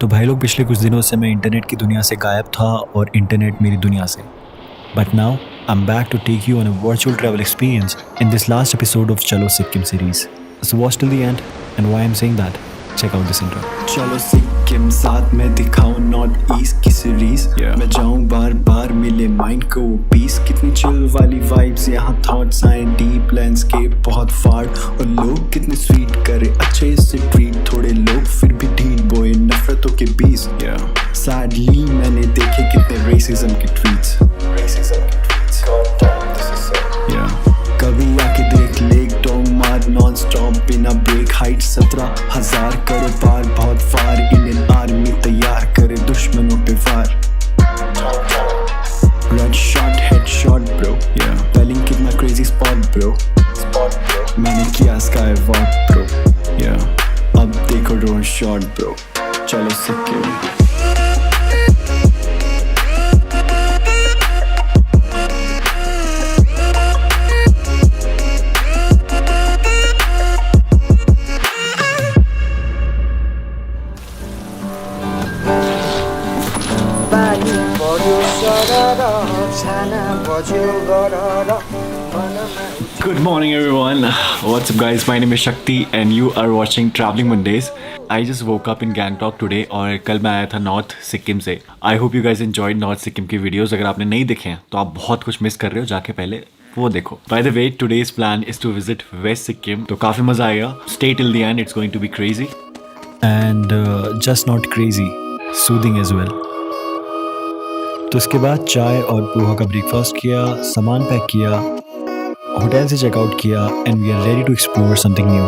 तो भाई लोग पिछले कुछ दिनों से मैं इंटरनेट की दुनिया से गायब था और इंटरनेट मेरी दुनिया से. But now I'm back to take you on a virtual travel experience in this last episode of Chalo Sikkim series. So watch till the end, and why I'm saying that, check out this intro. चलो सिक्किम साथ में दिखाऊं north east की series. मैं जाऊं बार बार मिले mind को piece. कितनी चिल वाली वाइब्स यहाँ, थॉट्स आए डीप, लैंडस्केप बहुत फाड़ और लोग कितने स्वीट करे अच्छे से ट्रीट. थोड़े लोग फिर भी ढीठ बोए नफरतों के बीच. सैडली मैंने देखे कितने रेसिज्म के ट्वीट्स. कभी आके देख लेक टोंग मार नॉन स्टॉप बिना ब्रेक. हाइट 17,000 करो पार बहुत फार. इंडियन आर्मी तैयार करे दुश्मनों पे वार. Red shot head shot bro. Pelling कितना क्रेजी स्पॉट ब्रो. मैंने किया स्काई वॉक ब्रो. अब देखो ड्रोन शॉट ब्रो. चलो Sikkim. Good morning everyone. What's up guys? My name is Shakti and you are watching Traveling Mondays. I just woke up in Gangtok today और कल मैं आया था नॉर्थ सिक्किम से. I hope you guys enjoyed north Sikkim की videos. अगर आपने नहीं देखे हैं तो आप बहुत कुछ मिस कर रहे हो. जाके पहले वो देखो. By the way, today's plan is to visit West Sikkim. तो काफ़ी मज़ा आएगा. Stay till the end. It's going to be crazy. And just not crazy, soothing as well. तो इसके बाद चाय और पोहा का ब्रेकफास्ट किया, सामान पैक किया, होटल से चेकआउट किया and we are ready to explore something new.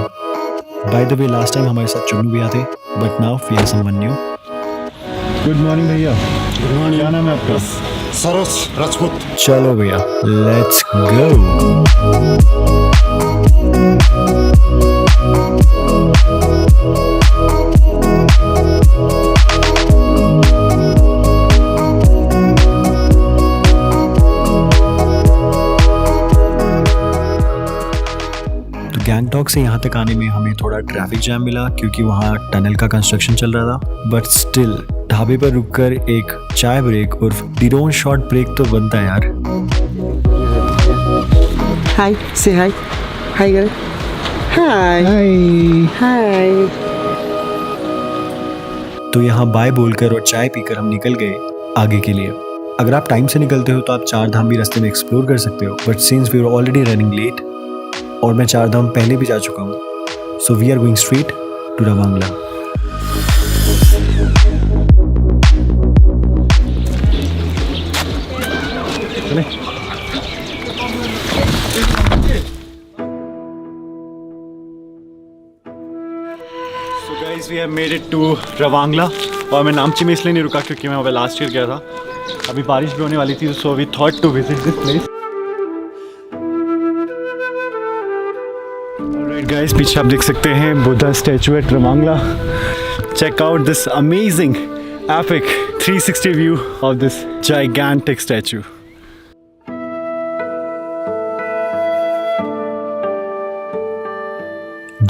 By the way last time हमारे साथ चुन्नू भी आते, but now we are someone new. Good morning भैया. Good morning. क्या नाम है आपका? सरोज राजपूत. चलो भैया, लेट्स गो. गैंगटॉक से यहाँ तक आने में हमें थोड़ा ट्रैफिक जैम मिला क्योंकि वहाँ टनल का कंस्ट्रक्शन चल रहा था. बट स्टिल ढाबे पर रुककर एक चाय ब्रेक और ड्रोन शॉट ब्रेक तो बनता है यार. हाय से हाय हाय कर हाय हाय. तो यहाँ बाय बोलकर और चाय पीकर हम निकल गए आगे के लिए. अगर आप टाइम से निकलते हो तो आप चार धाम भी रास्ते में एक्सप्लोर कर सकते हो. But since we are already running late और मैं चार धाम पहले भी जा चुका हूँ, so we are going straight to Ravangla. So guys, we have made it to Ravangla. और मैं नामची में इसलिए नहीं रुका क्योंकि मैं वहाँ पे लास्ट ईयर गया था. अभी बारिश भी होने वाली थी, so we thought to visit this place. Alright guys, पीछे आप देख सकते हैं Buddha statue at Ravangla. Check out this amazing epic 360 view of this gigantic statue.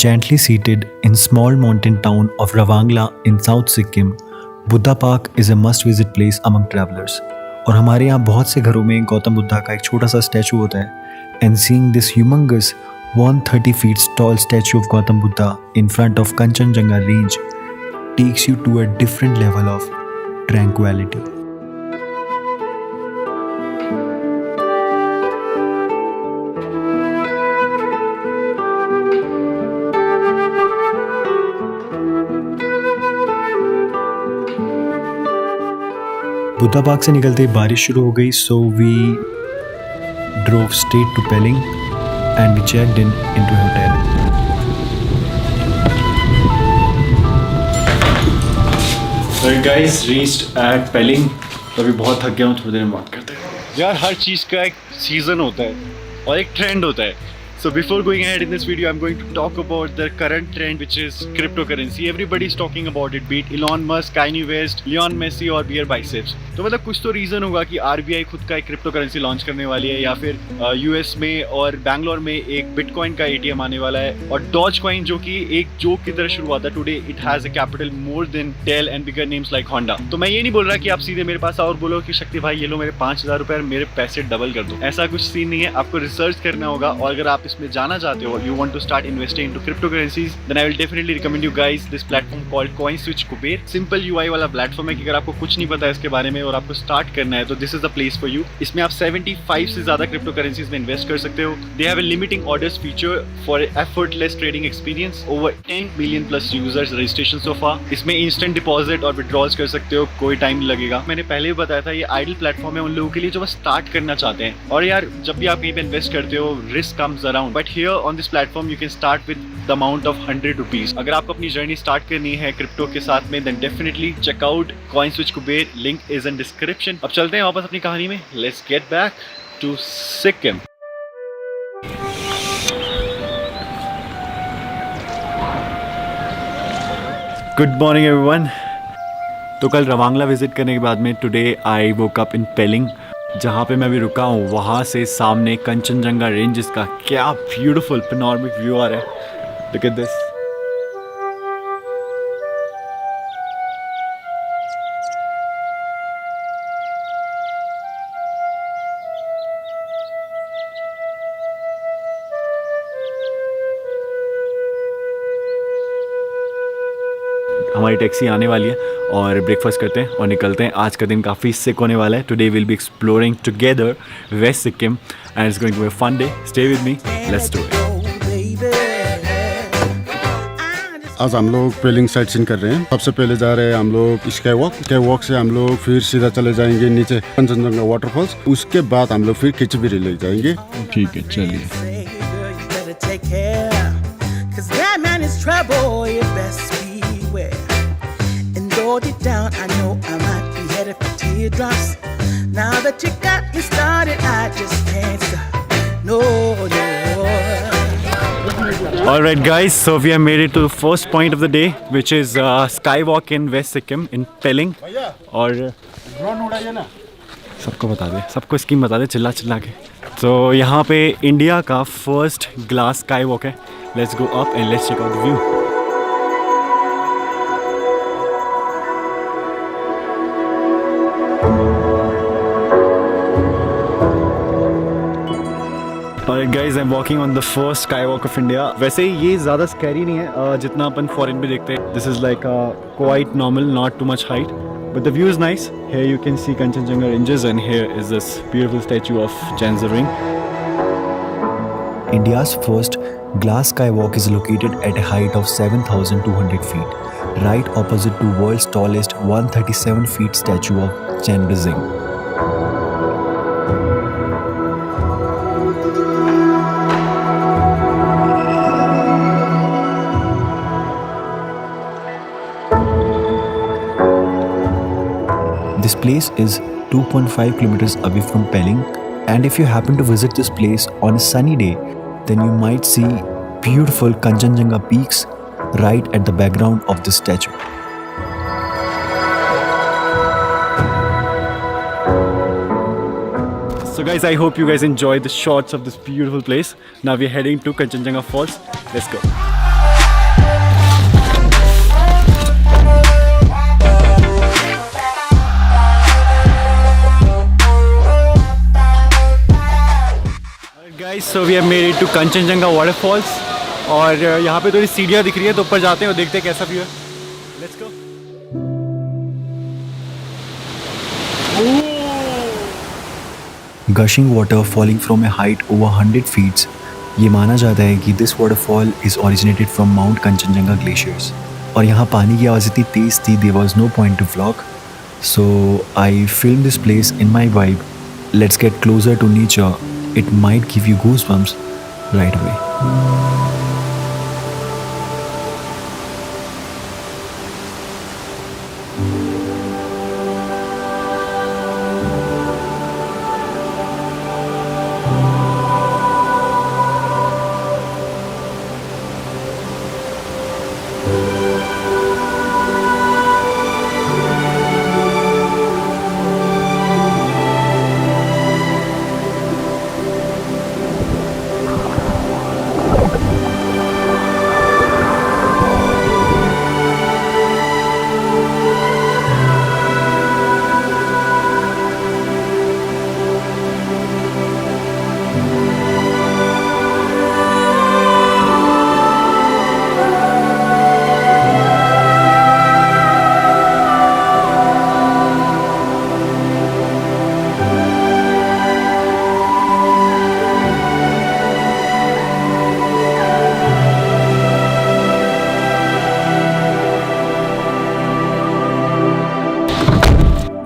Gently seated in small mountain town of Ravangla in South Sikkim, Buddha Park is a must-visit place among travelers. और हमारे यहाँ बहुत से घरों में गौतम बुद्धा का एक छोटा सा स्टैचू होता है. And seeing this humongous 130 feet tall statue of Gautam Buddha in front of Kanchenjunga range takes you to a different level of tranquility. Buddha park से निकलते ही बारिश शुरू हो गई, so we drove straight to Pelling and we checked into a hotel. So guys, reached at Pelling. तो अभी बहुत थक गया हूँ, थोड़ी देर में बात करते हैं. यार हर चीज़ का एक सीज़न होता है और एक ट्रेंड होता है. So before going ahead in this video, I'm going to talk about the current trend, which is cryptocurrency. Everyboody is talking about it, be it Elon Musk, Kanye West, Leon Messi और Beer Biceps. तो मतलब कुछ तो reason होगा कि RBI खुद का एक क्रिप्टोकरेंसी लॉन्च करने वाली है, या फिर US में और बैंगलोर में एक बिटकॉइन का ATM आने वाला है, और डॉज कॉइन जो कि एक जोक की तरह शुरू हुआ था, today it has a capital more than Dell and bigger names like Honda. तो मैं ये नहीं बोल रहा कि आप सीधे मेरे पास आओ और बोलो कि शक्ति भाई ये लो मेरे 5,000 रुपए और मेरे पैसे डबल कर दो. ऐसा कुछ सीन नहीं है. आपको रिसर्च करना होगा, और अगर आप इसमें जाना चाहते हो, you want to start investing into cryptocurrencies, then I will definitely recommend you guys this platform called CoinSwitch Kuber. Simple UI वाला प्लेटफॉर्म है कि अगर आपको कुछ नहीं पता है इसके बारे में और आपको स्टार्ट करना है तो this is the place for you. इसमें आप 75 से ज़्यादा क्रिप्टोकरेंसीज में इन्वेस्ट कर सकते हो. They have a limiting orders feature for effortless trading experience. Over 10 million plus users registration so far. इसमें instant deposit और withdrawals कर सकते हो, कोई टाइम नहीं लगेगा. मैंने पहले भी बताया था, ये आइडल प्लेटफॉर्म है उन लोगों के लिए जो बस स्टार्ट करना चाहते हैं. और यार जब भी आप कहीं पे इन्वेस्ट करते हो, risk comes around, but here on this platform you can start with the amount of 100 rupees. अगर आपको अपनी जर्नी स्टार्ट करनी है क्रिप्टो के साथ में, then definitely check out CoinSwitch Kuber. Link is in description. अब चलते हैं वापस अपनी कहानी में. Let's get back to Sikkim. Good morning everyone. तो कल रवांगला विजिट करने के बाद में today I woke up in पेलिंग, जहाँ पे मैं अभी रुका हूँ. वहाँ से सामने कंचनजंगा रेंजेस का क्या ब्यूटीफुल पेनोरामिक व्यू आ रहा है. Look at this. हमारी टैक्सी आने वाली है और ब्रेकफास्ट करते हैं और निकलते हैं. आज का दिन काफ़ी सिक होने वाला है. Today will be exploring together west Sikkim and it's going to be a fun day. Stay with me, let's do it. आज हम लोग पेलिंग साइट सीन कर रहे हैं. सबसे पहले जा रहे हैं हम लोग स्काई वॉक से हम लोग फिर सीधा चले जाएंगे नीचे कंचनजंगा वाटरफॉल्स. उसके बाद हम लोग फिर खिचबिरी ले जाएंगे. ठीक है, चलिए. Deep down, I know I might be headed for teardrops. Now that you got me started, I just can't stop. No, no. Alright guys, so we have made it to the first point of the day, which is Skywalk in West Sikkim in Pelling. और drone उड़ाइए ना. सबको बता दे, सबको scheme बता दे चिल्ला चिल्ला के. तो यहाँ पे इंडिया का फर्स्ट ग्लास स्काई वॉक है. Let's go up and let's check out the view. Guys I am walking on the first skywalk of India. वैसे ये ज़्यादा स्कैरी नहीं है जितना अपन फॉरेन में देखते हैं. This is like quite normal, not too much height, but the view is nice. Here you can see Kanchenjunga ranges and here is this beautiful statue of Janzaring. India's first glass skywalk is located at a height of 7,200 feet, right opposite to world's tallest 137 feet statue of Janzaring. This place is 2.5 kilometers away from Pelling, and if you happen to visit this place on a sunny day, then you might see beautiful Kanchenjunga peaks right at the background of this statue. So guys, I hope you guys enjoyed the shots of this beautiful place. Now we're heading to Kanchenjunga Falls. Let's go. Guys, so we have made it to Kanchenjunga waterfalls. और यहाँ पे थोड़ी सीढ़ियाँ दिख रही है, तो ऊपर जाते हैं और देखते हैं कैसा व्यू है. Let's go. Gushing water falling from a height over 100 feet. ये माना जाता है कि this waterfall is originated from Mount Kanchenjunga glaciers. और यहाँ पानी की आवाज़ इतनी तेज़ थी, there was no point to vlog. So I filmed this place in my vibe. Let's get closer to nature. It might give you goosebumps right away.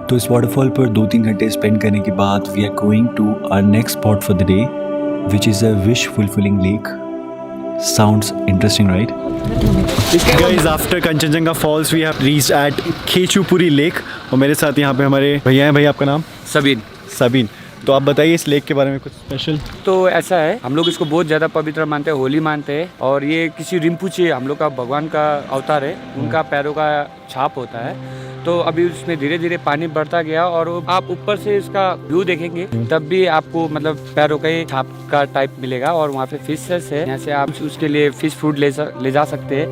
तो इस वाटरफॉल पर 2-3 घंटे स्पेंड करने के बाद we are going to our next spot for the day which is a wish fulfilling lake. Sounds interesting, right? Guys, after Kanchenjunga Falls, we have reached at Khechupuri Lake. और मेरे साथ यहाँ पे हमारे भैया हैं. भैया आपका नाम? सबीन. तो आप बताइए इस लेक के बारे में कुछ स्पेशल. तो ऐसा है, हम लोग इसको बहुत ज़्यादा पवित्र मानते हैं, होली मानते हैं. और ये किसी रिम्पुचे हम लोग का भगवान का अवतार है, उनका पैरों का छाप होता है. तो अभी उसमें धीरे धीरे पानी बढ़ता गया और आप ऊपर से इसका व्यू देखेंगे तब भी आपको मतलब पैरों का ही छाप का टाइप मिलेगा. और वहाँ पे फिशेस है, यहाँ से आप उसके लिए फिश फूड ले जा सकते हैं.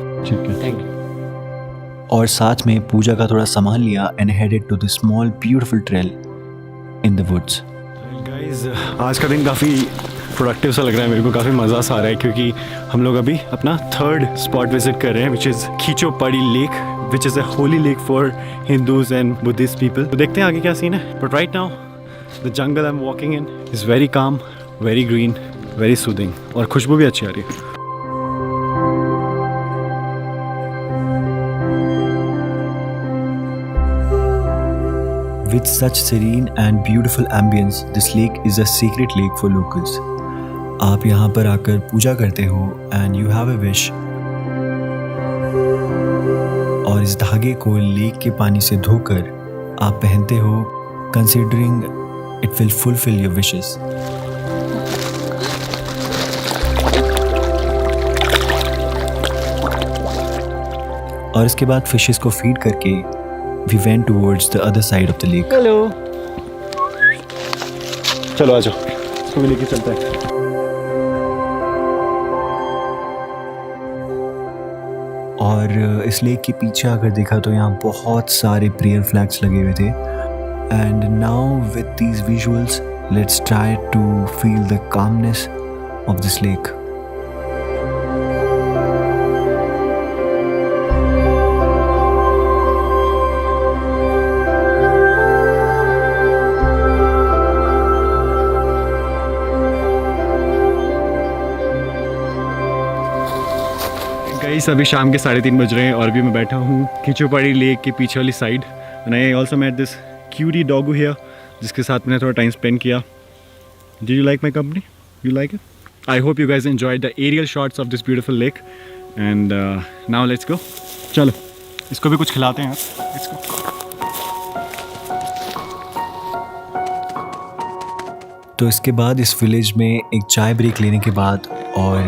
Thank you. और साथ में पूजा का थोड़ा सामान लिया and headed to the small beautiful trail in the woods. Guys, आज का दिन काफ़ी प्रोडक्टिव सा लग रहा है मेरे को. काफ़ी मज़ा सा आ रहा है क्योंकि हम लोग अभी अपना 3rd स्पॉट विजिट कर रहे हैं which is Khecheopalri lake, which is a holy lake for Hindus and Buddhist people. तो देखते हैं आगे क्या सीन है. But right now, the jungle I'm walking in is very calm, very green, very soothing. और खुशबू भी अच्छी आ रही है. With such serene and beautiful ambience, this lake is a sacred lake for locals. आप यहाँ पर आकर पूजा करते हो and you have a wish. और इस धागे को लेक के पानी से धोकर आप पहनते हो, considering it will fulfill your wishes. और इसके बाद फिशेस को फीड करके we went towards the other side of the lake. Hello, चलो आ जाओ, इसको भी लेके चलते हैं. और इस लेक के पीछे अगर देखा तो यहाँ बहुत सारे प्रेयर फ्लैग्स लगे हुए थे. And now with these visuals let's try to feel the calmness of this lake. Guys, अभी शाम के 3:30 बज रहे हैं और अभी मैं बैठा हूँ खीचोपड़ी लेक के पीछे वाली side. And I also met this cutie doggo here जिसके साथ मैंने थोड़ा टाइम स्पेंड किया. Did you like my company? You like it? I hope you guys enjoyed the aerial shots of this beautiful lake. And now let's go. चलो, इसको भी कुछ खिलाते हैं. Let's go. तो इसके बाद इस विलेज में एक चाय ब्रेक लेने के बाद, और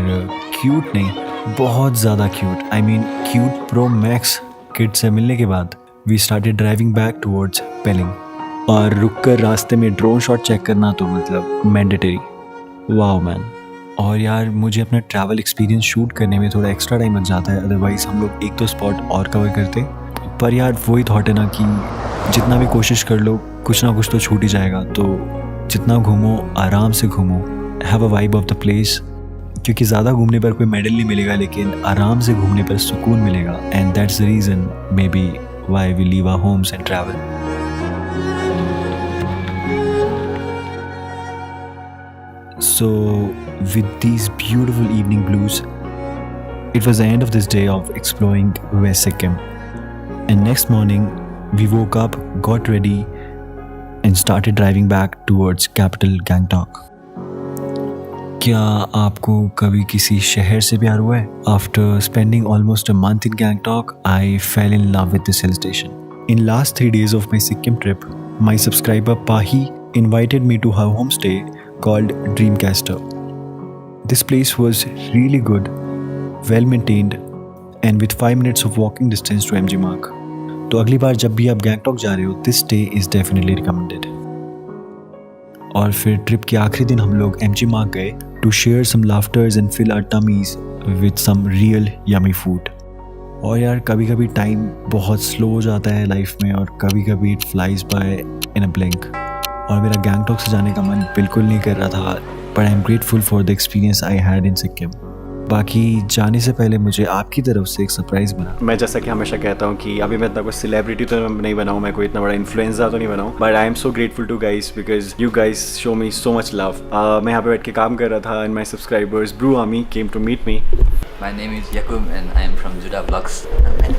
क्यूट नहीं, बहुत ज़्यादा cute, I mean cute pro max kid से मिलने के बाद we started driving back towards Pelling. और रुककर रास्ते में ड्रोन शॉट चेक करना तो मतलब मैंडेटरी. Wow man. और यार मुझे अपना ट्रैवल एक्सपीरियंस शूट करने में थोड़ा एक्स्ट्रा टाइम लग जाता है, अदरवाइज़ हम लोग 1-2 स्पॉट और कवर करते. पर यार वही थॉट है ना कि जितना भी कोशिश कर लो कुछ ना कुछ तो छूट ही जाएगा. तो जितना घूमो आराम से घूमो, have a vibe of the place. क्योंकि ज़्यादा घूमने पर कोई मेडल नहीं मिलेगा, लेकिन आराम से घूमने पर सुकून मिलेगा. And that's the reason maybe why we leave our homes and travel. So with these beautiful evening blues, it was the end of this day of exploring West Sikkim. And next morning we woke up, got ready and started driving back towards capital Gangtok. क्या आपको कभी किसी शहर से प्यार हुआ है? After spending almost a month in Gangtok, I fell in love with this hill station. In last 3 days of my Sikkim trip, my subscriber Pahi invited me to her homestay called Dreamcaster. This place was really good, well maintained and with 5 minutes of walking distance to MG Marg. तो अगली बार जब भी आप गैंगटॉक जा रहे हो, this stay is definitely recommended. और फिर ट्रिप के आखिरी दिन हम लोग MG Marg गए to share some laughters and fill our tummies with some real yummy food. और यार कभी कभी टाइम बहुत स्लो हो जाता है लाइफ में, और कभी कभी it flies by in a blink. और मेरा गैंगटॉक से जाने का मन बिल्कुल नहीं कर रहा था, but I am grateful for the experience I had in Sikkim. बाकी जाने से पहले मुझे आपकी तरफ से एक सरप्राइज़ बना. मैं जैसा कि हमेशा कहता हूँ कि अभी मैं इतना कोई सेलिब्रिटी तो नहीं बनाऊँ, मैं कोई इतना बड़ा इन्फ्लुएंसर तो नहीं बनाऊँ, but I am so grateful to guys because you guys show me so much love. मैं यहाँ पे बैठ के काम कर रहा था and my subscribers brew army came to meet me My name is Yakub and I am from Judah Vlogs.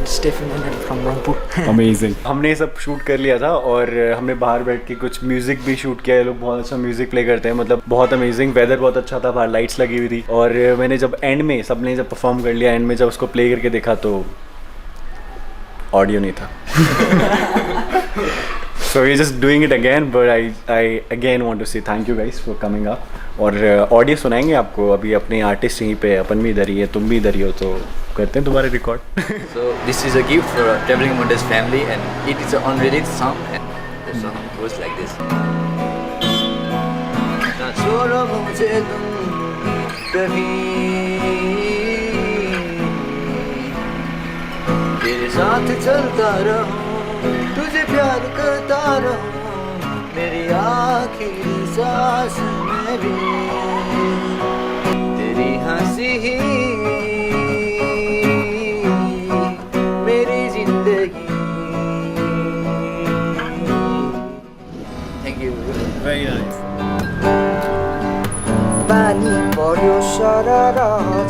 Stephen and I'm from Rangpur. Amazing. हमने ये सब शूट कर लिया था और हमने बाहर बैठ के कुछ म्यूजिक भी शूट किया है। लोग बहुत अच्छा म्यूजिक प्ले करते हैं, मतलब बहुत अमेजिंग। वेदर बहुत अच्छा था, बाहर लाइट्स लगी हुई थी और मैंने जब एंड में सबने जब परफॉर्म कर लिया, एंड में जब उसको प्ले करके देखा तो ऑडियो नहीं था। So we're just doing it again, but I again want to say thank you guys for coming up. और ऑडियो सुनाएंगे आपको। अभी अपने आर्टिस्ट यहीं पे, अपन भी इधर ही है, तुम भी इधर ही हो, तो करते हैं दोबारा record. So this is a gift for Traveling Mondays family and it is an unreleased song and the song goes like this. ना छोड़ो मुझे तुम कहीं, तेरे साथ चलता रहूं, तुझे प्यार करता रहूं, मेरी आखिरी सांस में भी तेरी हंसी ही मेरी जिंदगी। Thank you. Very nice. पानी पर्यो सरर,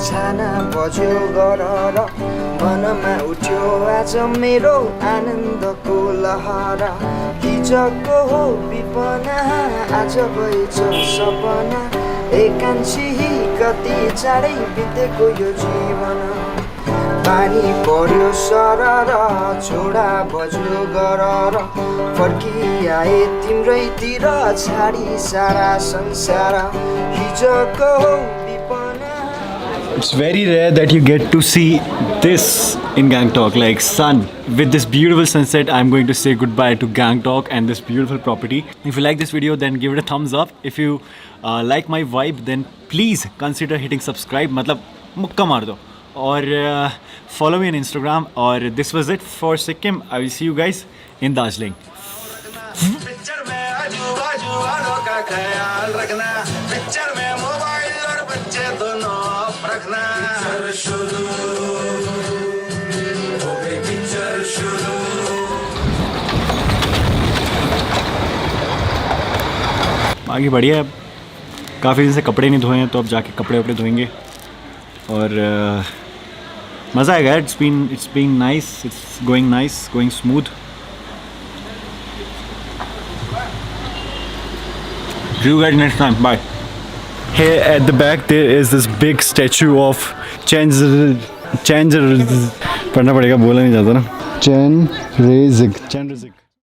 छाना बज्यो गरर, मनमा उठ्यो आज मेरो आनन्दको लहर। हिजोको हो विपना, आज भएछ सपना, एकांशी कति चाँडै बितेको यो जीवन। पानी पर्यो सरर, छोडा बज्यो गरर, फर्किआए तिम्रैतिर छाडी सारा संसार। हिजोको हो Bipana. It's very rare that you get to see this in Gangtok, like sun. With this beautiful sunset, I'm going to say goodbye to Gangtok and this beautiful property. If you like this video, then give it a thumbs up. If you like my vibe, then please consider hitting subscribe. मतलब मुक्का मार दो और follow me on Instagram. और this was it for Sikkim. I will see you guys in Darjeeling. Picture में आजू बाजू वालों का ख्याल रखना, पिक्चर में मोबाइल और बच्चे दोनों रखना। पिक्चर शुरू हो गई, पिक्चर शुरू। आगे बढ़िया है। अब काफ़ी दिन से कपड़े नहीं धोए हैं, तो अब जाके कपड़े वपड़े धोएंगे और मज़ा आएगा। It's been nice, it's going smooth. See you guys next time. Bye. Here at the back there is this big statue of Chenrezig. पढ़ना पड़ेगा, बोला नहीं जाता ना। Chenrezig. Chenrezig.